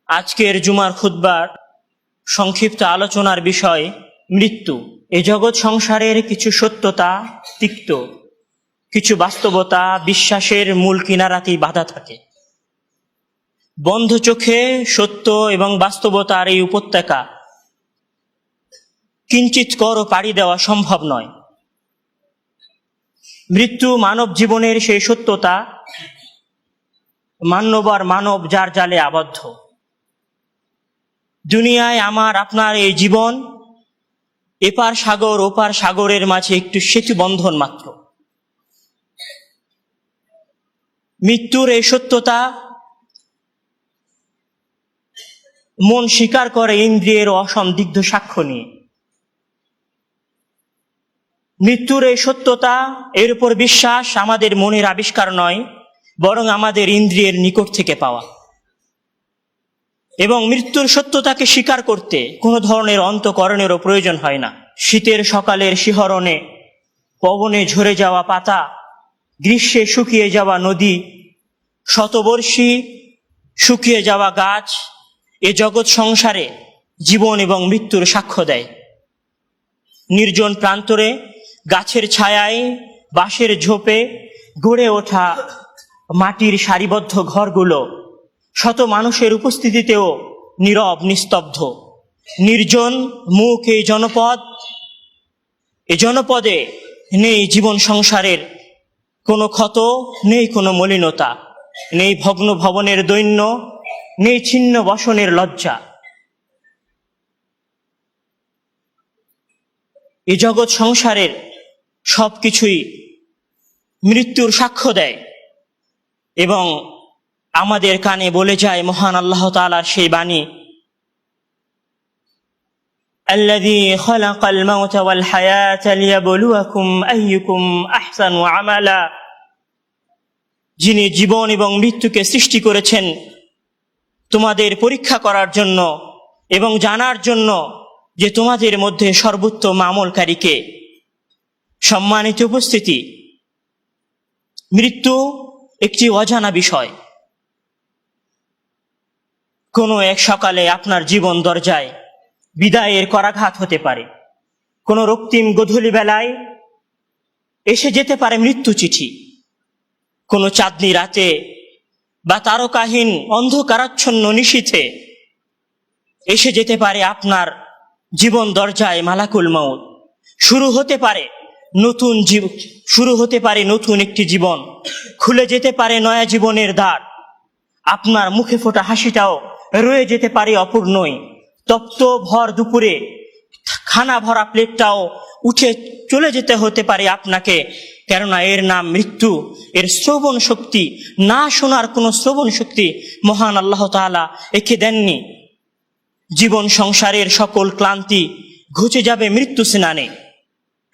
আজকের জুমার খুতবার সংক্ষিপ্ত আলোচনার বিষয় মৃত্যু। এ জগৎ সংসারের কিছু সত্যতা তিক্ত, কিছু বাস্তবতা বিশ্বাসের মূল কিনারাতেই বাধা থাকে। বন্ধ চোখে সত্য এবং বাস্তবতার এই উপত্যকা কিঞ্চিত করও পাড়ি দেওয়া সম্ভব নয়। মৃত্যু মানব জীবনের সেই সত্যতা, মান্যবর মানব যার জালে আবদ্ধ। দুনিয়ায় আমার আপনার এই জীবন এপার সাগর ওপার সাগরের মাঝে একটু সেতু বন্ধন মাত্র। মৃত্যুর এই সত্যতা মন স্বীকার করে ইন্দ্রিয়ের অসন্দিগ্ধ সাক্ষ্য নিয়ে। মৃত্যুর এই সত্যতা, এর উপর বিশ্বাস আমাদের মনের আবিষ্কার নয়, বরং আমাদের ইন্দ্রিয়ের নিকট থেকে পাওয়া। এবং মৃত্যুর সত্যতাকে স্বীকার করতে কোনো ধরনের অন্তঃকরণেরও প্রয়োজন হয় না। শীতের সকালের শিহরণে, পবনে ঝরে যাওয়া পাতা, গ্রীষ্মে শুকিয়ে যাওয়া নদী, শতবর্ষী শুকিয়ে যাওয়া গাছ এ জগৎ সংসারে জীবন এবং মৃত্যুর সাক্ষ্য দেয়। নির্জন প্রান্তরে গাছের ছায়ায়, বাঁশের ঝোপে গড়ে ওঠা মাটির সারিবদ্ধ ঘরগুলো শত মানুষের উপস্থিতিতেও নীরব নিস্তব্ধ। নির্জন মুখ এই জনপদ, এ জনপদে নেই জীবন সংসারের কোনো ক্ষত, নেই কোনো মলিনতা, নেই ভগ্ন ভবনের দৈন্য, নেই ছিন্ন বসনের লজ্জা। এ জগৎ সংসারের সব কিছুই মৃত্যুর সাক্ষ্য দেয় এবং আমাদের কানে বলে যায় মহান আল্লাহ তাআলার সেই বাণী, আল্লাযী খালাকাল মাউতা ওয়াল হায়াতা লিয়াবলুয়াকুম আইয়ুকুম আহসানু আমালা। যিনি জীবন এবং মৃত্যুকে সৃষ্টি করেছেন তোমাদের পরীক্ষা করার জন্য এবং জানার জন্য যে তোমাদের মধ্যে সর্বোত্তম আমলকারীকে। সম্মানিত উপস্থিতি, মৃত্যু একটি অজানা বিষয়। কোনো এক সকালে আপনার জীবন দরজায় বিদায়ের করাঘাত হতে পারে। কোনো রক্তিম গোধূলি বেলায় এসে যেতে পারে মৃত্যু চিঠি। কোনো চাঁদনি রাতে বা তারকাহীন অন্ধকারাচ্ছন্ন নিশীথে এসে যেতে পারে আপনার জীবন দরজায় মালাকুল মউত। শুরু হতে পারে নতুন একটি জীবন, খুলে যেতে পারে নয়া জীবনের দ্বার। আপনার মুখে ফোটা হাসিটাও রয়ে যেতে পারে অপূর্ণই। তপ্ত ভর দুপুরে খানা ভরা প্লেটটাও উঠে চলে যেতে হতে পারে আপনাকে, কেননা এর নাম মৃত্যু। এর শ্রবণ শক্তি, না শোনার কোনো শ্রবণ শক্তি মহান আল্লাহ তাআলা একে দেননি। জীবন সংসারের সকল ক্লান্তি ঘুচে যাবে মৃত্যু স্নানে।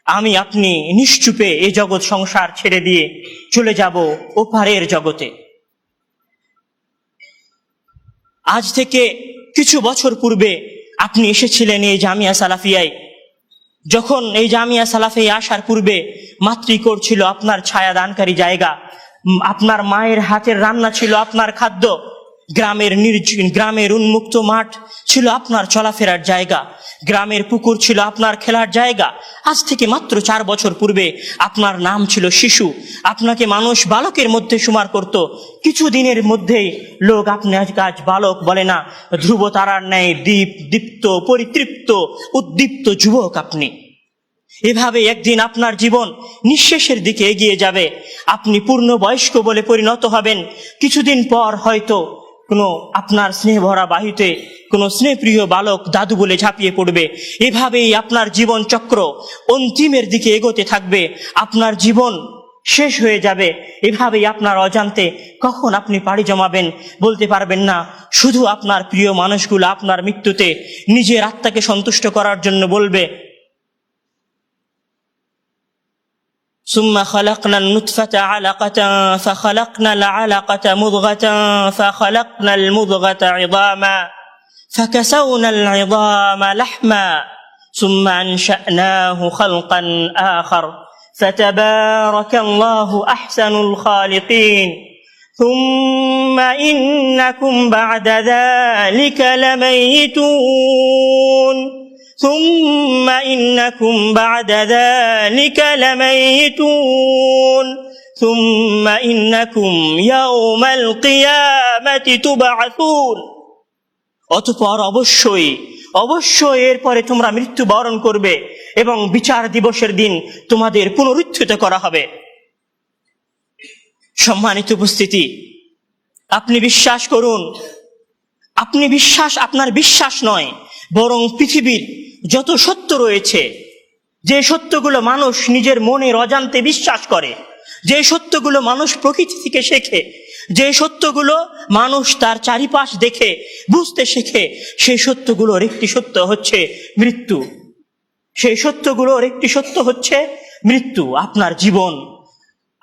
আমি আপনি নিশ্চুপে এই জগৎ সংসার ছেড়ে দিয়ে চলে যাব ওপারের জগতে। আজ থেকে কিছু বছর পূর্বে আপনি এসেছিলেন এই জামিয়া সালাফিয়ায়। যখন এই জামিয়া সালাফিয়ায় আসার পূর্বে মাতৃকোর ছিল আপনার ছায়াদানকারী জায়গা, আপনার মায়ের হাতের রান্না ছিল আপনার খাদ্য, গ্রামের উন্মুক্ত মাঠ ছিল আপনার চলাফেরার জায়গা, গ্রামের পুকুর ছিল আপনার খেলার জায়গা। আজ থেকে মাত্র 4 বছর পূর্বে আপনার নাম ছিল শিশু। আপনাকে মানুষ বালকের মধ্যে শুমার করত। কিছু দিনের মধ্যেই লোক আপনার আজ বালক বলে না, ধ্রুব তারার ন্যায় দীপ্ত পরিতৃপ্ত উদ্দীপ্ত যুবক আপনি। এভাবে একদিন আপনার জীবন নিঃশেষের দিকে এগিয়ে যাবে। আপনি পূর্ণ বয়স্ক বলে পরিণত হবেন। কিছুদিন পর হয়তো কোনো আপনার স্নেহ ভরা বাহুতে কোনো স্নেহপ্রিয় বালক দাদু বলে ঝাঁপিয়ে পড়বে। এভাবেই আপনার জীবন চক্র অন্তিমের দিকে এগোতে থাকবে। আপনার জীবন শেষ হয়ে যাবে। এভাবেই আপনার অজান্তে কখন আপনি পাড়ি জমাবেন বলতে পারবেন না। শুধু আপনার প্রিয় মানুষগুলো আপনার মৃত্যুতে নিজের আত্মাকে সন্তুষ্ট করার জন্য বলবে, ثم خلقنا النطفة علقة فخلقنا العلقة مضغة فخلقنا المضغة عظاما فكسونا العظام لحما ثم أنشأناه خلقا آخر فتبارك الله أحسن الخالقين. ثم إنكم بعد ذلك لميتون ثم إنكم بعد ذلك لميتون ثم إنكم يوم القيامة تبعثون। অতঃপর অবশ্যই এরপরে তোমরা মৃত্যুবরণ করবে এবং বিচার দিবসের দিন তোমাদের পুনরুত্থিত করা হবে। সম্মানিত উপস্থিতি, আপনি বিশ্বাস করুন, আপনার বিশ্বাস নয়, বরং পৃথিবীর যত সত্য রয়েছে, যে সত্যগুলো মানুষ নিজের মনের অজান্তে বিশ্বাস করে, যে সত্যগুলো মানুষ প্রকৃতি থেকে শেখে, যে সত্যগুলো মানুষ তার চারিপাশ দেখে বুঝতে শেখে, সেই সত্যগুলোর একটি সত্য হচ্ছে মৃত্যু। সেই সত্যগুলোর একটি সত্য হচ্ছে মৃত্যু।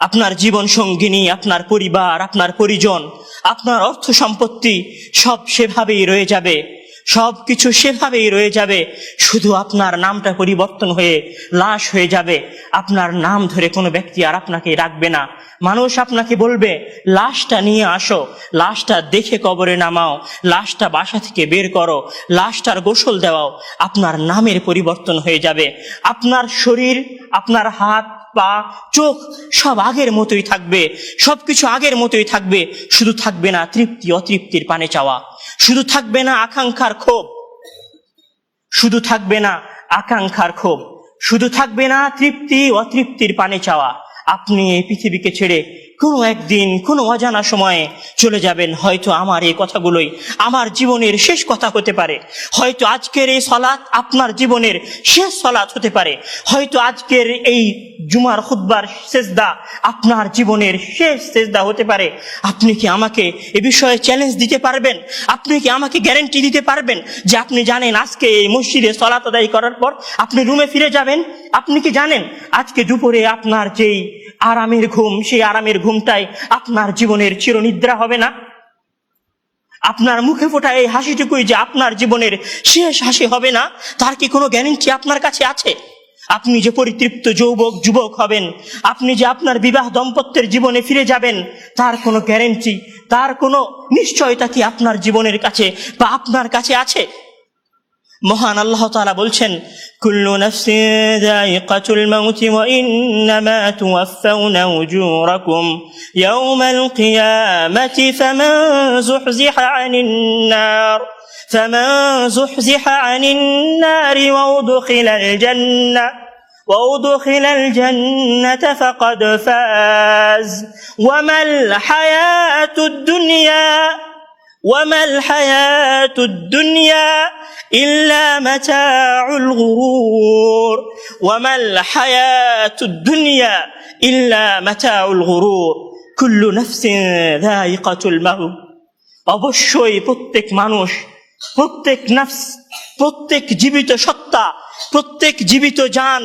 আপনার জীবন সঙ্গিনী, আপনার পরিবার, আপনার পরিজন, আপনার অর্থ সম্পত্তি সব সেভাবেই রয়ে যাবে, সবকিছু সেভাবেই রয়ে যাবে, শুধু আপনার নামটা পরিবর্তন হয়ে লাশ হয়ে যাবে। আপনার নাম ধরে কোনো ব্যক্তি আর আপনাকে ডাকবে না। মানুষ আপনাকে বলবে, লাশটা নিয়ে আসো, লাশটা দেখে কবরে নামাও, লাশটা বাসা থেকে বের করো, লাশটার গোসল দেওয়াও। আপনার নামের পরিবর্তন হয়ে যাবে। আপনার শরীর, আপনার হাত, পা, চোখ সব আগের মতোই থাকবে, সবকিছু আগের মতোই থাকবে। শুধু থাকবে না তৃপ্তি অতৃপ্তির পানে চাওয়া, শুধু থাকবে না আকাঙ্ক্ষার ক্ষোভ, শুধু থাকবে না আকাঙ্ক্ষার ক্ষোভ, শুধু থাকবে না তৃপ্তি অতৃপ্তির পানে চাওয়া। আপনি এই পৃথিবীকে ছেড়ে কোনো একদিন কোনো অজানা সময়ে চলে যাবেন। হয়তো আমার এই কথাগুলোই আমার জীবনের শেষ কথা হতে পারে, হয়তো আজকের এই সালাত আপনার জীবনের শেষ সালাত হতে পারে, হয়তো আজকের এই জুমার খুতবার সেজদা আপনার জীবনের শেষ সেজদা হতে পারে। আপনি কি আমাকে এ বিষয়ে চ্যালেঞ্জ দিতে পারবেন? আপনি কি আমাকে গ্যারান্টি দিতে পারবেন যে আপনি জানেন আজকে এই মসজিদে সালাত আদায় করার পর আপনি রুমে ফিরে যাবেন? আপনি কি জানেন আজকে দুপুরে আপনার যেই আরামের ঘুম, সেই আরামের ঘুমটাই আপনার জীবনের চিরনিদ্রা হবে না? আপনার মুখে ফোটা এই হাসিটুকুই যে আপনার জীবনের শেষ হাসি হবে না, তার কি কোনো গ্যারান্টি আপনার কাছে আছে? আপনি যে পরিতৃপ্ত যুবক হবেন, আপনি যে আপনার বিবাহ দাম্পত্যের জীবনে ফিরে যাবেন, তার কোনো গ্যারান্টি, তার কোনো নিশ্চয়তা কি আপনার জীবনের কাছে বা আপনার কাছে আছে? মহান আল্লাহ তাআলা বলছেন, কুল্লু নাফসিন যায়িকাতুল মাউতি ওয়া ইন্নামা তুওয়াফাউনা উজুরাকুম ইয়াওমাল কিয়ামাতি ফামান যুহজিহা আনিন নারি ওয়া উদখিলাল জান্নাতা ফাকাদ ফাজ ওয়া মাল হায়াতুদ দুনিয়া إلا متاع الغرور وما الحياة الدنيا إلا متاع الغرور كل نفس ذائقة الموت। অবশ্যই প্রত্যেক মানুষ, প্রত্যেক নফস, প্রত্যেক জীবিত সত্তা, প্রত্যেক জীবিত জান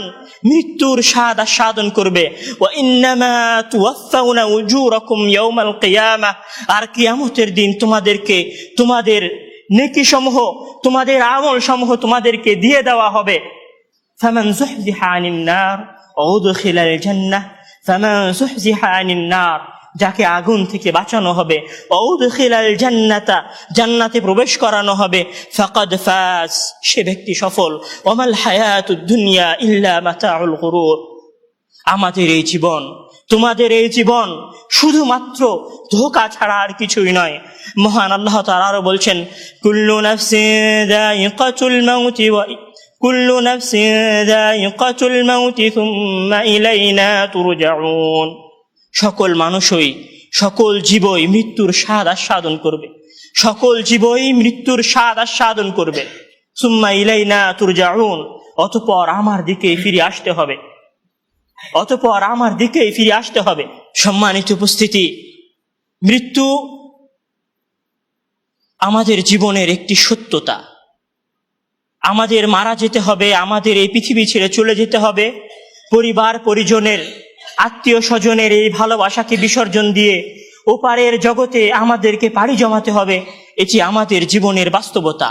মৃত্যুর স্বাদ আস্বাদন করবে। ওয়া ইন্নামা তুওয়াফাউনা উজুরাকুম ইয়াওমাল কিয়ামাহ, আর কিয়ামতের দিন তোমাদেরকে তোমাদের নেকি সমূহ, তোমাদের আমল সমূহ তোমাদেরকে দিয়ে দেওয়া হবে। ফামান যুহজিহা আনিন নার ওয়া উদখিলাল জান্নাহ, ফামান যুহজিহা আনিন নার, যাকে আগুন থেকে বাঁচানো হবে, ওয়া উদখিলাল জান্নাতা, জান্নাতে প্রবেশ করানো হবে, ফাকাদ ফাজ, সে ব্যক্তি সফল। ওয়া মাল হায়াতুদ দুনিয়া ইল্লা মাতাউল গুরুর। আমাদের এই জীবন, তোমাদের এই জীবন শুধুমাত্র ধোঁকা ছাড়া আর কিছুই নয়। মহান আল্লাহ তাআলা আরো বলছেন, কুল্লু নাফসিন যায়িকাতুল মাউতি সুম্মা ইলাইনা তুরজাউন। সকল মানুষই, সকল জীবই মৃত্যুর স্বাদ আস্বাদন করবে, সকল জীবই মৃত্যুর স্বাদ আস্বাদন করবে। সুম্মা ইলাইনা তুরজাউন, অতঃপর আমার দিকে ফিরে আসতে হবে, অতঃপর আমার দিকেই ফিরে আসতে হবে। সম্মানিত উপস্থিতি, মৃত্যু আমাদের জীবনের একটি সত্যতা। আমাদের মারা যেতে হবে, আমাদের এই পৃথিবী ছেড়ে চলে যেতে হবে। পরিবার পরিজনের, আত্মীয় স্বজনের এই ভালোবাসাকে বিসর্জন দিয়ে ওপারের জগতে আমাদেরকে পাড়ি জমাতে হবে। এটি আমাদের জীবনের বাস্তবতা।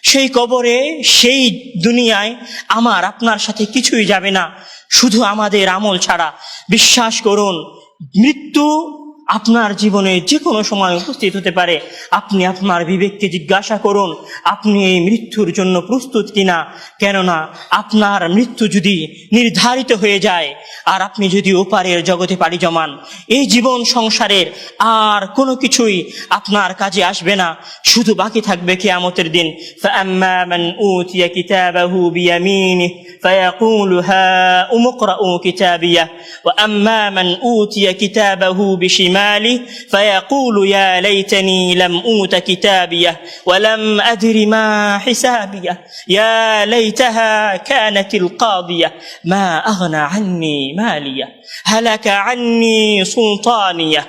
সেই কবরে, সেই দুনিয়ায় আমার আপনার সাথে কিছুই যাবে না, শুধু আমাদের আমল ছাড়া। বিশ্বাস করুন, মৃত্যু আপনার জীবনে যে কোনো সময় উপস্থিত হতে পারে। আপনি আপনার বিবেককে জিজ্ঞাসা করুন, আপনি এই মৃত্যুর জন্য প্রস্তুত কিনা। কেননা আপনার মৃত্যু যদি নির্ধারিত হয়ে যায় আর আপনি যদি ওপারের জগতে পাড়ি জমান, এই জীবন সংসারের আর কোনো কিছুই আপনার কাজে আসবে না। শুধু বাকি থাকবে কিয়ামতের দিন। فَأَمَّا مَنْ أُوتِيَ كِتَابَهُ بِيَمِينِهِ فَيَقُولُ هَاؤُمُ اقْرَءُوا كِتَابِيَهْ وَأَمَّا مَنْ أُوتِيَ كِتَابَهُ بِشِمَالِهِ فَيَقُولُ يَا لَيْتَنِي لَمْ أُوتَ كِتَابِيَهْ وَلَمْ أَدْرِ مَا حِسَابِيَهْ يَا لَيْتَهَا كَانَتِ الْقَاضِيَةَ مَا أَغْنَى عَنِّي مَالِيَهْ هَلَكَ عَنِّي سُلْطَانِيَهْ।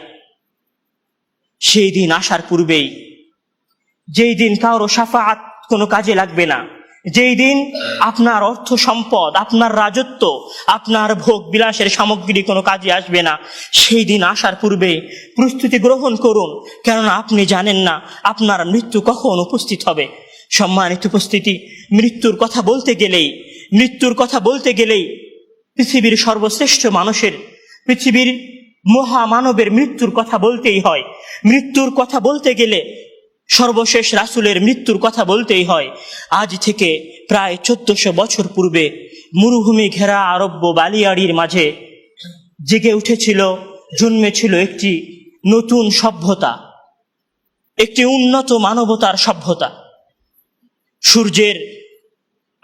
সেই দিন আসার পূর্বেই, যেই দিন কারো শাফাআত কোনো কাজে লাগবে না, যেই দিন আপনার অর্থ সম্পদ, আপনার রাজত্ব, আপনার ভোগ বিলাসের সামগ্রী কোনো কাজে আসবে না, সেই দিন আসার পূর্বে প্রস্তুতি গ্রহণ করুন। কেননা আপনি জানেন না আপনার মৃত্যু কখন উপস্থিত হবে। সম্মানিত উপস্থিতি, মৃত্যুর কথা বলতে গেলেই পৃথিবীর সর্বশ্রেষ্ঠ মানুষের, পৃথিবীর মহামানবের মৃত্যুর কথা বলতেই হয়। মৃত্যুর কথা বলতে গেলে সর্বশেষ রাসূলের মৃত্যুর কথা বলতেই হয়। আজ থেকে প্রায় 1400 বছর পূর্বে মরুভূমি ঘেরা আরব্য বালিয়াড়ির মাঝে জেগে উঠেছিল, জন্মেছিল একটি নতুন সভ্যতা, একটি উন্নত মানবতার সভ্যতা। সূর্যের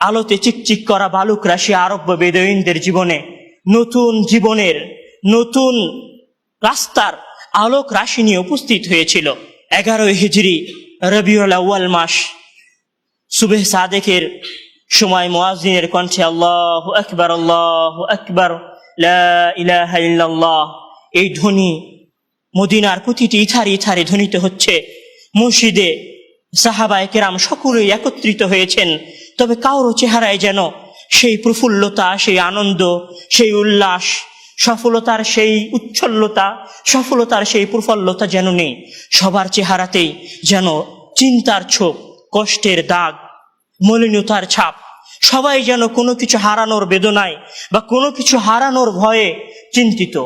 আলোতে চিকচিক করা বালুক রাশি আরব্য বেদুইনদের জীবনে নতুন জীবনের, নতুন রাস্তার আলোক রাশি নিয়ে উপস্থিত হয়েছিল। 11 হিজরি রবিউল আউয়াল মাস, সুবহ সাদেকের সময় মুয়াজ্জিনের কণ্ঠে আল্লাহু আকবার, আল্লাহু আকবার, লা ইলাহা ইল্লাল্লাহ, এই ধ্বনি মদিনার প্রতিটি ইথারে ধ্বনিত হচ্ছে। মসজিদে সাহাবায়ে কেরাম সকলেই একত্রিত হয়েছেন, তবে কারো চেহারায় যেন সেই প্রফুল্লতা, সেই আনন্দ, সেই উল্লাস, সফলতার সেই উচ্ছ্বলতা, সফলতার সেই প্রফুল্লতা যেন নেই। সবার চেহারাতেই যেন চিন্তার ছোপ, কষ্টের দাগ, মলিনতার ছাপ। সবাই যেন কোনো কিছু হারানোর বেদনায় বা কোনো কিছু হারানোর ভয়ে চিন্তিত।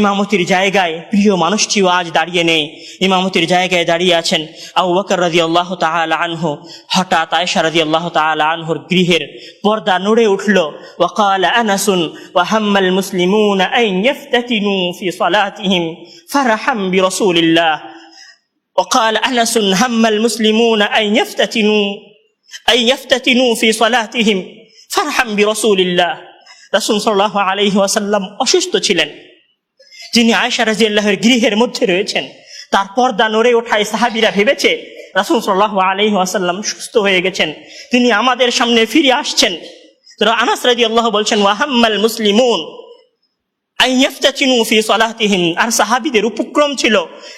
ইমামতির জায়গায় প্রিয় মানুষটিও আজ দাঁড়িয়ে নেই, ইমামতির জায়গায় দাঁড়িয়ে আছেন আবু বকর রাদিয়াল্লাহু তাআলা আনহু। হঠাৎ আয়েশা রাদিয়াল্লাহু তাআলা আনহুর গৃহের পর্দা নড়ে উঠল। ওয়াকাল আনাসুন ওয়া হাম্মাল মুসলিমুনা আন ইফতাতিনু ফি সালাতিহিম ফারহাম বিরাসূলিল্লাহ। وقال أنس هم المسلمون أن يفتتنوا في صلاتهم فرحا برسول الله। রাসূল সাল্লাল্লাহু আলাইহি ওয়াসাল্লাম অসুস্থ ছিলেন, যিনি আয়েশা রাদিয়াল্লাহুর গৃহের মধ্যে রয়েছেন। তার পর্দা নড়ে ওঠায় সাহাবীরা ভেবেছে রাসূল সাল্লাল্লাহু আলাইহি ওয়াসাল্লাম সুস্থ হয়ে গেছেন, তিনি আমাদের সামনে ফিরে আসছেন। তো আনাস রাদিয়াল্লাহু বলছেন ওয়া হাম্মাল মুসলিমুন আন ইফতাতিনু ফি সালাতিহিম, আর সাহাবীদের উপক্রম ছিল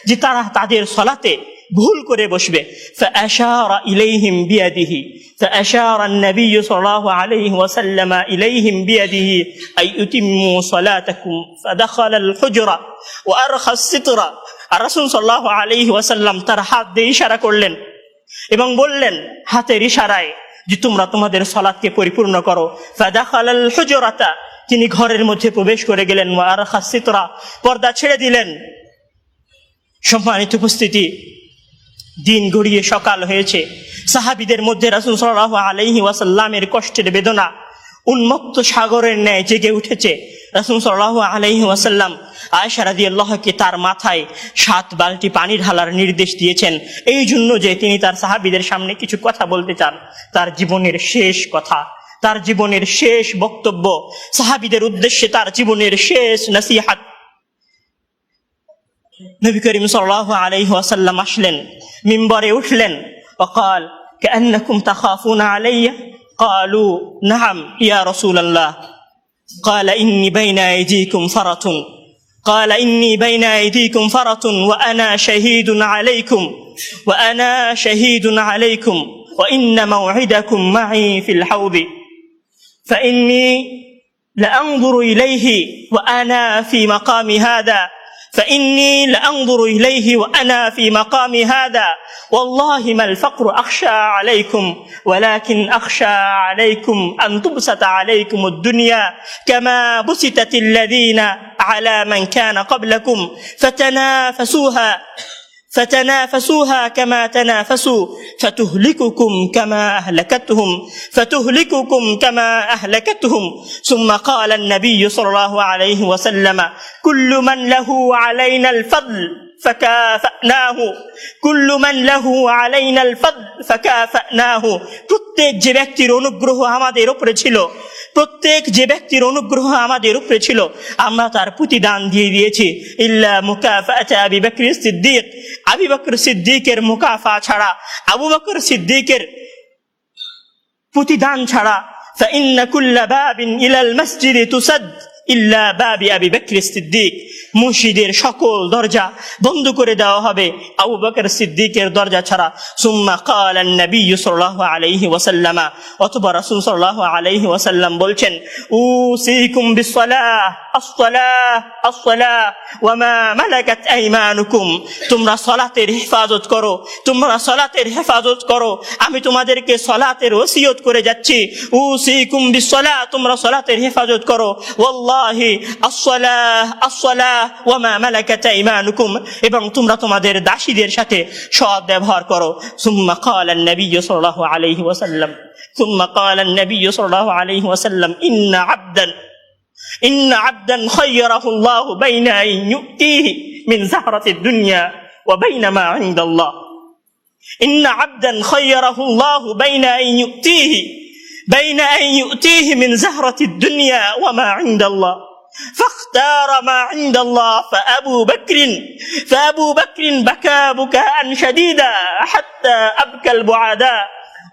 যে তারা তাদের সালাতে ভুল করে বসবে। ফাআশারা ইলাইহিম বিয়াদিহি, ফাআশারা আন-নবী সাল্লাল্লাহু আলাইহি ওয়াসাল্লাম ইলাইহিম বিয়াদিহি আই ইউতিম্মু সালাতাকুম ফাদাখালা আল-হুজরা ওয়া আরখা আস-সিতরা। আর রাসূল সাল্লাল্লাহু আলাইহি ওয়াসাল্লাম তার হাত দিয়ে ইশারা করলেন এবং বললেন হাতের ইশারায় যে তোমরা তোমাদের সালাতকে পরিপূর্ণ করো। ফাদাখালা আল-হুজরাতা, তিনি ঘরের মধ্যে প্রবেশ করে গেলেন। ওয়া আরখা আস-সিতরা, পর্দা ছেড়ে দিলেন। সম্মানিত উপস্থিতি, দিন গড়িয়ে সকাল হয়েছে। সাহাবীদের মধ্যে রাসূল সাল্লাল্লাহু আলাইহি ওয়াসাল্লামের কষ্টের বেদনা উন্মত্ত সাগরের ন্যায় জেগে উঠেছে। রাসূল সাল্লাল্লাহু আলাইহি ওয়াসাল্লাম আয়েশা রাদিয়াল্লাহুকে তার মাথায় 7 বালতি পানি ঢালার নির্দেশ দিয়েছেন, এই জন্য যে তিনি তার সাহাবীদের সামনে কিছু কথা বলতে চান, তার জীবনের শেষ কথা, তার জীবনের শেষ বক্তব্য, সাহাবীদের উদ্দেশ্যে তার জীবনের শেষ নসিহত। নবী করিম সাল্লাল্লাহু আলাইহি ওয়াসাল্লাম আসলেন, মিম্বরে উঠলেন। وقال كأنكم تخافون علي قالوا نعم يا رسول الله قال إني بين أيديكم فرط قال إني بين أيديكم فرط وأنا شهيد عليكم وإن موعدكم معي في الحوض فإني لأنظر إليه وأنا في مقام هذا والله ما الفقر أخشى عليكم ولكن أخشى عليكم أن تبسط عليكم الدنيا كما بسطت الذين على من كان قبلكم فتنافسوها كما تنافسوا فتهلككم كما أهلكتهم ثم قال النبي صلى الله عليه وسلم كل من له علينا الفضل فكافأناه প্রত্যেক যে ব্যক্তির অনুগ্রহ আমাদের উপরে ছিল আমরা তার প্রতিদান দিয়ে দিয়েছি ইল্লা মুকাফাআতা আবি বকর সিদ্দিক, আবু বকর সিদ্দিকের মুকাফা ছাড়া, আবু বকর সিদ্দিকের প্রতিদান ছাড়া। فإن كل باب إلى المسجد تسد ইল্লা বাবি আবি বকর সিদ্দিক, মসজিদের সকল দরজা বন্ধ করে দেওয়া হবে আবু বকর সিদ্দিকের দরজা ছাড়া। সুম্মা ক্বালা নবী সাল্লাল্লাহু আলাইহি ওয়াসাল্লাম, অথবা রাসূল সাল্লাল্লাহু আলাইহি ওয়াসাল্লাম বলছেন উসিকুম বিসসালাহ আসসালাহ আসসালাহ ওয়া মা মালাকাত আইমানুকুম, তোমরা সালাতের হেফাজত করো, আমি তোমাদেরকে সালাতের ওসিয়ত করে যাচ্ছি। উসিকুম বিসসালাহ, তোমরা সালাতের হেফাজত করো, ওয়াল্লাহি আসসালাহ ওয়া মা মালাকাত আইমানুকুম, এবং তোমরা তোমাদের দাসীদের সাথে সৎ ব্যবহার করো। সুম্মা ক্বালা নবী সাল্লাল্লাহু আলাইহি ওয়াসাল্লাম ইন্না আবদান খায়্যারাহু আল্লাহু বাইনা আন ইউতিহি মিন যাহরাতিদ দুনিয়া ওয়া বাইনা মা ইনদাল্লাহ। ইন্না আবদান খায়্যারাহু আল্লাহু বাইনা আন يؤتيه من زهرة الدنيا وما عند الله فاختار ما عند الله فأبو بكر بكى بكاء شديدا حتى أبكى البعداء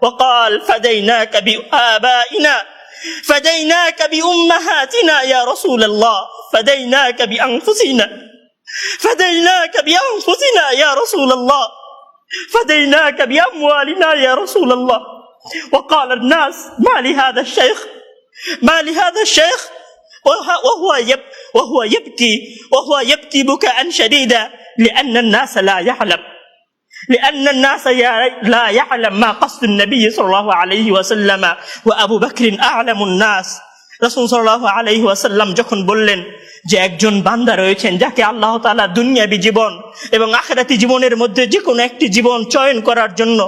وقال فديناك بأمهاتنا يا رسول الله، فديناك بأنفسنا يا رسول الله، فديناك بأموالنا يا رسول الله. وقال الناس ما لهذا الشيخ وهو يبكي بكاء شديدا لأن الناس لا يعلم ما قصد النبي صلى الله عليه وسلم وأبو بكر أعلم الناس। রাসূল সাল্লাল্লাহু আলাইহি ওয়াসাল্লাম যখন বললেন যে একজন বান্দা রয়েছেন যাকে আল্লাহ তাআলা দুনিয়াবী জীবন এবং আখিরাতি জীবনের মধ্যে যে কোনো একটি জীবন চয়ন করার জন্য,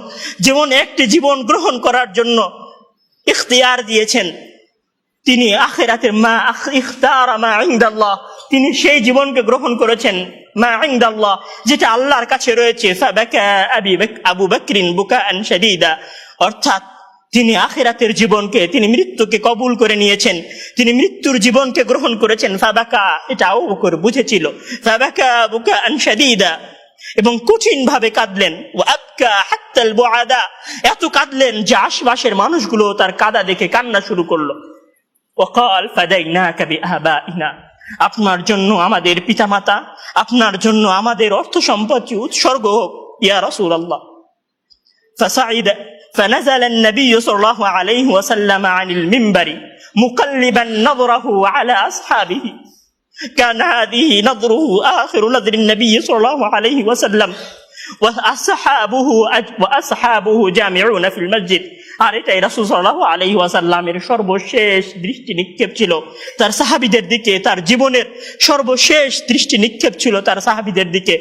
একটি জীবন গ্রহণ করার জন্য ইখতিয়ার দিয়েছেন, তিনি আখিরাতের ইখতারা মা ইনদাল্লাহ, তিনি সেই জীবনকে গ্রহণ করেছেন মা ইনদাল্লাহ, যেটা আল্লাহর কাছে রয়েছে। ফাবাকা আবু বকরিন বুকাআন শাদীদা, অর্থাৎ তিনি আখিরাতের জীবনকে, তিনি মৃত্যুকে কবুল করে নিয়েছেন, তিনি মৃত্যুর জীবনকে গ্রহণ করেছেন। ফাবাকা, এটা আবু বকর বুঝেছিল, ফাবাকা বুকাআন শাদীদা, এবং কঠিন ভাবে কাঁদলেন। ওয়া আবকা হাত্তাল বুআদা, এত কাঁদলেন যে আশপাশের মানুষগুলো তার কাঁদা দেখে কান্না শুরু করলো। ওয়াকাল ফাদাইনাকা বিআবাইনা, আপনার জন্য আমাদের পিতামাতা, আপনার জন্য আমাদের অর্থ সম্পত্তি উৎসর্গ হোক ইয়া রাসূলুল্লাহ। فنزل النبي صلى الله عليه وسلم عن المنبر مقلبا نظره على أصحابه، كان هذه نظره آخر نظر النبي صلى الله عليه وسلم وأصحابه جامعون في المسجد। আর এটাই রাসূল সাল্লাল্লাহু আলাইহি ওয়াসাল্লামের সর্বশেষ দৃষ্টি নিক্ষেপ ছিল তার সাহাবীদের দিকে, তার জীবনের সর্বশেষ দৃষ্টি নিক্ষেপ ছিল তার সাহাবীদের দিকে।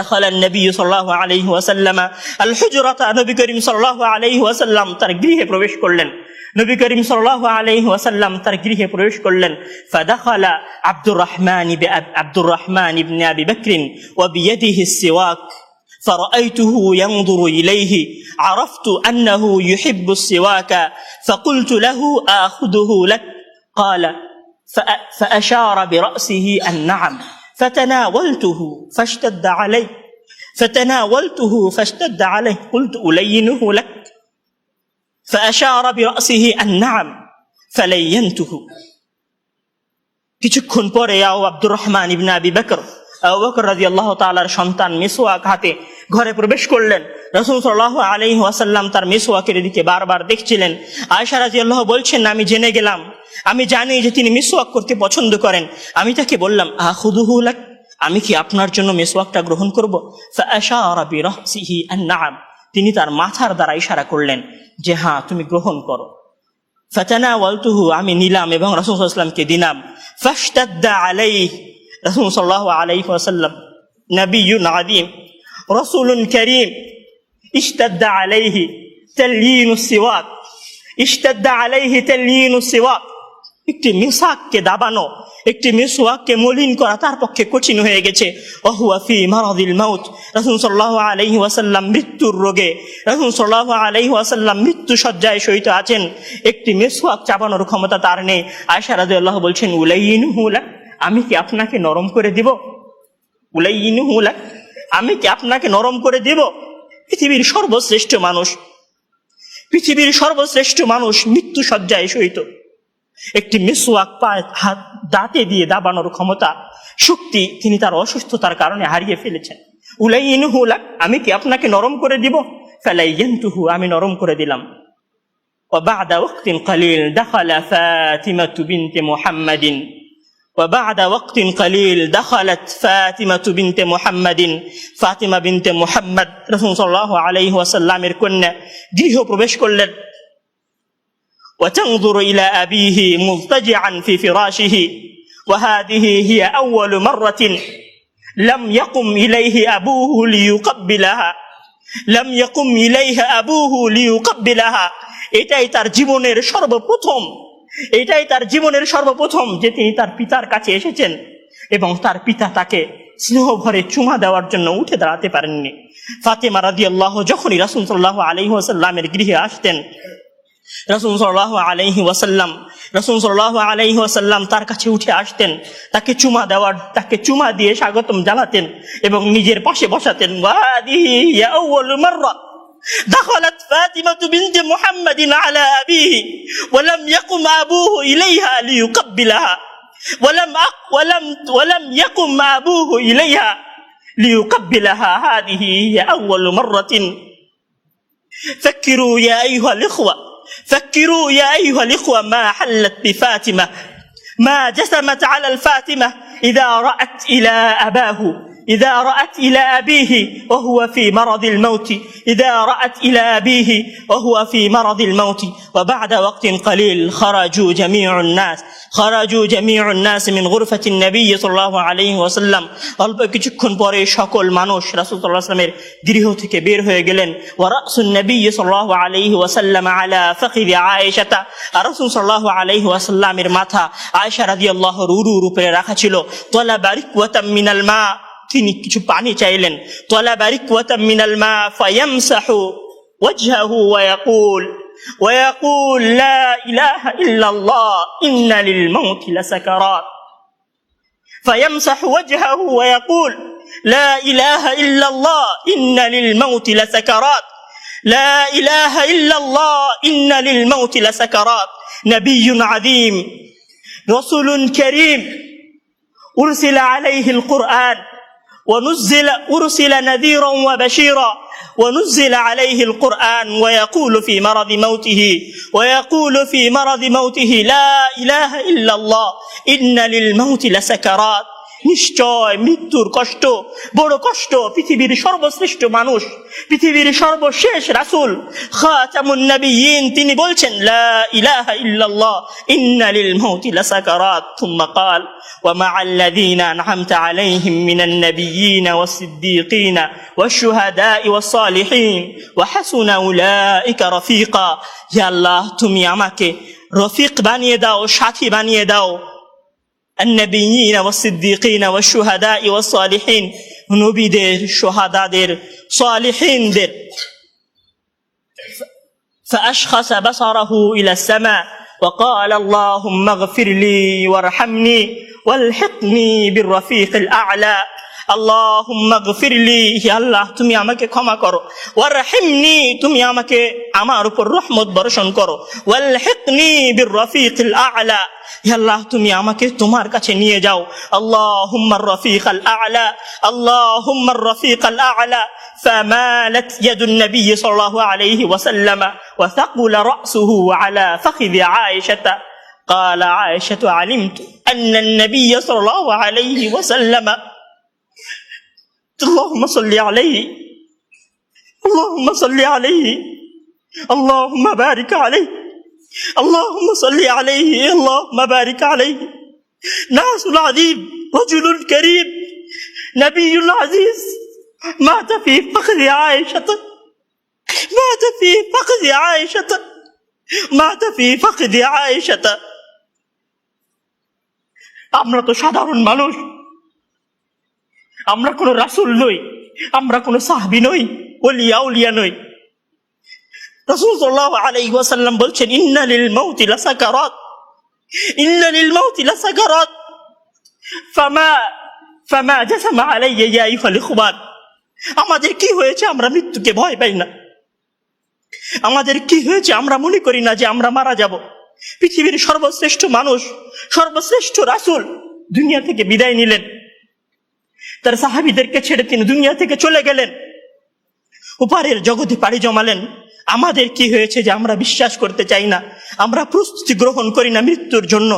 دخل النبي صلى الله عليه وسلم الحجرة، নবী করিম সাল্লাল্লাহু আলাইহি ওয়াসাল্লাম তার গৃহে প্রবেশ করলেন। নবী করিম সাল্লাল্লাহু আলাইহি ওয়াসাল্লাম তার গৃহে প্রবেশ করলেন। فدخل عبد الرحمن بن أبي بكر وبيده السواك فرأيته ينظر إليه، عرفت أنه يحب السواك فقلت له آخذه لك، قال فأشار برأسه النعم، فتناولته فاشتد عليه قلت ألينه لك، فأشار برأسه النعم فلينته। কিছুক্ষণ পরে আব্দুর রহমান ইবনে আবি বকর, আবু বকর রাদিয়াল্লাহু তাআলার সন্তান মিসওয়াক হাতে ঘরে প্রবেশ করলেন। রাসূল সাল্লাল্লাহু আলাইহি ওয়াসাল্লাম তার মিসওয়াকের দিকে বারবার দেখছিলেন। আয়েশা রাদিয়াল্লাহু বলছেন, আমি জেনে গেলাম, আমি জানি যে তিনি মিসওয়াক করতে পছন্দ করেন। আমি তাকে বললাম আখুদুহু লাক, আমি কি আপনার জন্য মিসওয়াকটা গ্রহণ করব? ফাআশারা বিরাসিহি আন-না'ম, তিনি তার মাথার দ্বারা ইশারা করলেন যে হ্যাঁ তুমি গ্রহণ করো। ফাতানাওয়ালতুহু, আমি নিলাম এবং রাসূল সাল্লাল্লাহু আলাইহি ওয়াসাল্লামকে দিলাম। فاشتد عليه رسول صلى الله عليه وسلم نبي عظيم رسول كريم اشتد عليه تليين السواك اشتد عليه تليين السواك একটি মিসওয়াককে দাবানো, একটি মিসওয়াককে মলিন করা তার পক্ষে কঠিন হয়ে গেছে। ওহুয়া ফি মারাদিল মাউত, রাসূল সাল্লাল্লাহু আলাইহি ওয়াসাল্লাম মৃত্যুর রোগে, রাসূল সাল্লাল্লাহু আলাইহি ওয়াসাল্লাম মৃত্যু শয্যায় শয়িত আছেন, একটি মিসওয়াক চাবানোর ক্ষমতা তার নেই। আয়েশা রাদিয়াল্লাহু বলছেন, উলাইয়িনুহু লাক, আমি কি আপনাকে নরম করে দিব? উলাইয়িনুহু লাক, আমি কি আপনাকে নরম করে দিব? পৃথিবীর সর্বশ্রেষ্ঠ মানুষ, পৃথিবীর সর্বশ্রেষ্ঠ মানুষ মৃত্যু শয্যায় শয়িত, একটি মিসওয়াক হাত দাঁতে দিয়ে দাবানোর ক্ষমতা, শক্তি তিনি তার অসুস্থতার কারণে হারিয়ে ফেলেছেন। উলাইয়িনুহু লাক, আমি কি আপনাকে নরম করে দিব? ফালাইয়ানতুহু, আমি নরম করে দিলাম। ওয়া বা'দা ওয়াক্তিন কালিল দাখালা ফাতিমাতু বিনতে মুহাম্মাদিন, ওয়া বা'দা ওয়াক্তিন কালিল দাখালাত ফাতিমাতু বিনতে মুহাম্মাদিন, ফাতিমা বিনতে মুহাম্মদ রাসূল সাল্লাল্লাহু আলাইহি ওয়াসাল্লামের কন্যা গৃহ প্রবেশ করলেন। وتنظر إلى أبيه مضطجعا في فراشه وهذه هي أول مرة لم يقم إليه أبوه ليقبلها لم يقم إليه أبوه ليقبلها এটাই তার জীবনের সর্বপ্রথম, এটাই তার জীবনের সর্বপ্রথম যে তিনি তার পিতার কাছে এসেছেন এবং তার পিতা তাকে স্নেহ ভরে চুমা দেওয়ার জন্য উঠে দাঁড়াতে পারেননি। ফাতেমা রাদিয়াল্লাহু যখনই রাসূল সাল্লাল্লাহু আলাইহি ওয়াসাল্লামের গৃহে আসতেন, রাসূল সাল্লাল্লাহু আলাইহি ওয়াসাল্লাম তার কাছে উঠে আসতেন, তাকে চুমা দিয়ে স্বাগতম জানাতেন এবং নিজের পাশে বসাতেন। ওয়াহাদিহি ইয়া আউয়ালু মাররা দাখালাত ফাতিমাতু বিনতে মুহাম্মাদিন আলা আবিহি ওয়া লাম ইয়াকুম আবুহু ইলাইহা লিইউকাব্বিলাহা ওয়া লাম ইয়াকুম আবুহু ইলাইহা লিইউকাব্বিলাহা হাদিহি ইয়া আউয়ালু মাররাতিন فكروا يا أيها الإخوة فكروا يا أيها الإخوة ما حلت بفاطمة، ما جسمت على الفاطمة إذا رأت إلى أباه، إذا رأت إلى أبيه وهو في مرض الموت، إذا رأت إلى أبيه وهو في مرض الموت. وبعد وقت قليل خرجوا جميع الناس من غرفة النبي صلى الله عليه وسلم. অল্প কিছুক্ষণ পরে সকল মানুষ রাসূল সাল্লাল্লাহু আলাইহি ওয়াসাল্লামের গৃহ থেকে বের হয়ে গেলেন। ورأس النبي صلى الله عليه وسلم على فخذ عائشة, রাসূল সাল্লাল্লাহু আলাইহি ওয়াসাল্লামের মাথা আয়েশা রাদিয়াল্লাহু রুরুর উপরে রাখা ছিল। طلب ركوة من الماء, তিনি কিছু পানি চাইলেন। طلب ركوة من الماء فيمسح وجهه ويقول لا إله إلا الله إن للموت لسكرات. فيمسح وجهه ويقول لا إله إلا الله إن للموت لسكرات، لا إله إلا الله إن للموت لسكرات. نبي عظيم رسول كريم أرسل عليه القرآن أرسل نذيرا وبشيرا ونزل عليه القرآن ويقول في مرض موته لا إله إلا الله إن للموت لسكرات. নিশ্চয় মৃত্যুর কষ্ট বড় কষ্ট। পৃথিবীর সর্বশ্রেষ্ঠ মানুষ, পৃথিবীর সর্বশেষ রাসূল খাতামুন নবিয়্যিন, তিনি বলছেন লা ইলাহা ইল্লাল্লাহ ইন্না লিল মাউতি লাসাকারাত। থুম্মা ক্বাল ওয়া মা'আল্লাযীনা আন'আমতা আলাইহিম মিনান নাবিয়্যিনা ওয়াস-সিদ্দীকিনা ওয়াশ-শুহাদা'i ওয়াস-সালিহিন ওয়া হাসুনা উলাইকা রাফীকা। হে আল্লাহ, তুমি আমাকে রফিক বানিয়ে দাও, সাথী বানিয়ে দাও। النبيين والصديقين والشهداء والصالحين, নবীদের, শুহাদাদের, সালিহিনদের। فأشخص بصره إلى السماء وقال اللهم اغفر لي وارحمني والحقني بالرفيق الأعلى. আল্লাহুম্মা গফিরলি, হে আল্লাহ তুমি আমাকে ক্ষমা করো। ওয়ারহিমনি, তুমি আমাকে আমার উপর রহমত বর্ষণ করো। ওয়ালহিকনি বিররফিকিল আ'লা, হে আল্লাহ তুমি আমাকে তোমার কাছে নিয়ে যাও। আল্লাহুম্মা রফিকাল আ'লা, আল্লাহুম্মা রফিকাল আ'লা। فمالت يد النبي صلى الله عليه وسلم وثقل رأسه على فخذ عائشة. قال عائشة علمت أن النبي صلى الله عليه وسلم اللهم صل عليه اللهم صل عليه اللهم بارك عليه اللهم صل عليه اللهم بارك عليه নাসুল আযীম, রাজুলুন কারীম, নবিয়ুল আজিজ, মাত ফি ফখরি আয়েশা, মাত ফি ফখরি আয়েশা, মাত ফি ফখরি আয়েশা। আমরা তো সাধারণ মানুষ, আমরা কোনো রাসূল নই, আমরা কোনো সাহাবী নই, ওলিয়া উলিয়া নই। রাসূল সাল্লাল্লাহু আলাইহি ওয়াসাল্লাম বলছেন, ইন্না লিল মাউতি লাসাকারাত, ইন্না লিল মাউতি লাসাকারাত, ফামা জাসামা আলাইয়া ইয়া আইয়ুহাল ইখওয়ান। আমাদের কি হয়েছে আমরা মৃত্যুকে ভয় পাই না? আমাদের কি হয়েছে আমরা মনে করি না যে আমরা মারা যাব? পৃথিবীর সর্বশ্রেষ্ঠ মানুষ, সর্বশ্রেষ্ঠ রাসূল দুনিয়া থেকে বিদায় নিলেন, তার সাহাবীদেরকে ছেড়ে তিনি দুনিয়া থেকে চলে গেলেন, ওপারের জগতে পাড়ি জমালেন। আমাদের কি হয়েছে যে আমরা বিশ্বাস করতে চাই না, আমরা প্রস্তুতি গ্রহণ করি না মৃত্যুর জন্য?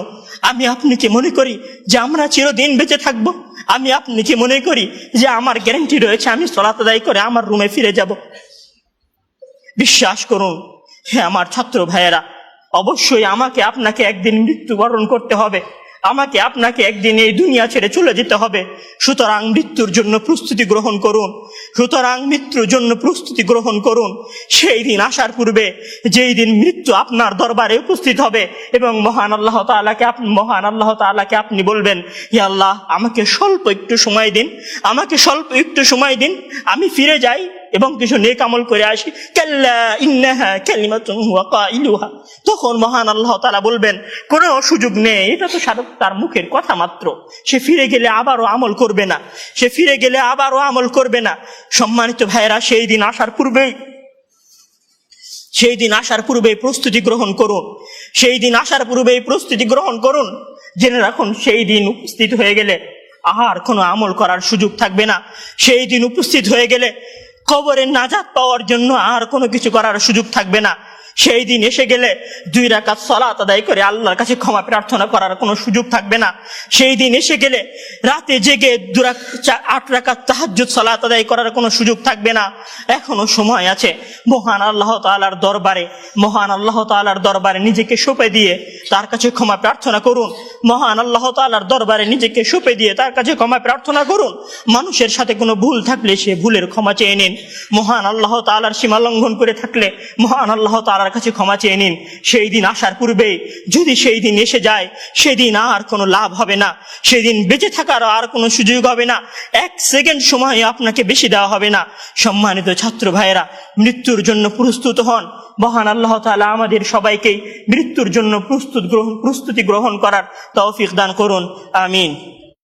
আমি আপনি কি মনে করি যে আমরা চিরদিন বেঁচে থাকবো? আমি আপনি কি মনে করি যে আমার গ্যারান্টি রয়েছে আমি সালাত আদায় করে আমার রুমে ফিরে যাব? বিশ্বাস করুন হে আমার ছাত্র ভাইয়েরা, অবশ্যই আমাকে আপনাকে একদিন মৃত্যুবরণ করতে হবে, আমাকে আপনাকে একদিন এই দুনিয়া ছেড়ে চলে যেতে হবে। সুতরাং মৃত্যুর জন্য প্রস্তুতি গ্রহণ করুন, সুতরাং মৃত্যুর জন্য প্রস্তুতি গ্রহণ করুন। সেই দিন আসার পূর্বে, যেই দিন মৃত্যু আপনার দরবারে উপস্থিত হবে এবং মহান আল্লাহ তাআলাকে আপনি বলবেন, হে আল্লাহ, আমাকে স্বল্প একটু সময় দিন, আমাকে স্বল্প একটু সময় দিন, আমি ফিরে যাই এবং কিছু নেক আমল করে আসি। কাল্লা ইন্নাহা কালিমাতুন হুয়া কাইলুহা। তখন মহান আল্লাহ তাআলা বলবেন, কোনো সুযোগ নেই, এটা তো সারা তার মুখের কথা মাত্র, সে ফিরে গেলে আবারও আমল করবে না, সে ফিরে গেলে আবারও আমল করবে না। সম্মানিত ভাইয়েরা, সেই দিন আসার পূর্বেই প্রস্তুতি গ্রহণ করুন, সেই দিন আসার পূর্বেই প্রস্তুতি গ্রহণ করুন। জেনে রাখুন, সেই দিন উপস্থিত হয়ে গেলে আর কোনো আমল করার সুযোগ থাকবে না। সেই দিন উপস্থিত হয়ে গেলে কবরে নাজাত পাওয়ার জন্য আর কোনো কিছু করার সুযোগ থাকবে না। সেই দিন এসে গেলে 2 রাকাত সালাত আদায় করে আল্লাহর কাছে ক্ষমা প্রার্থনা করার কোনো সুযোগ থাকবে না। সেই দিন এসে গেলে রাতে জেগে 8 রাকাত তাহাজ্জুদ সালাত আদায় করার কোনো সুযোগ থাকবে না। এখনো সময় আছে। মহান আল্লাহ তাআলার দরবারে নিজেকে সঁপে দিয়ে তার কাছে ক্ষমা প্রার্থনা করুন। মহান আল্লাহ তাআলার দরবারে নিজেকে সঁপে দিয়ে তার কাছে ক্ষমা প্রার্থনা করুন। মানুষের সাথে কোনো ভুল থাকলে সে ভুলের ক্ষমা চেয়ে নিন। মহান আল্লাহ তাআলার সীমা লঙ্ঘন করে থাকলে মহান আল্লাহ তাআলার কাছে ক্ষমা চেয়ে নিন। সেই দিন আসার পূর্বে যদি সেই দিন এসে যায়, সেদিন আর কোনো লাভ হবে না, সেদিন বেঁচে থাকার আর কোনো সুযোগ হবে না, 1 সেকেন্ড সময় আপনাকে বেশি দেওয়া হবে না। সম্মানিত ছাত্র ভাইয়েরা, মৃত্যুর জন্য প্রস্তুত হন। মহান আল্লাহ তাআলা আমাদের সবাইকে মৃত্যুর জন্য প্রস্তুতি গ্রহণ করার তৌফিক দান করুন। আমিন।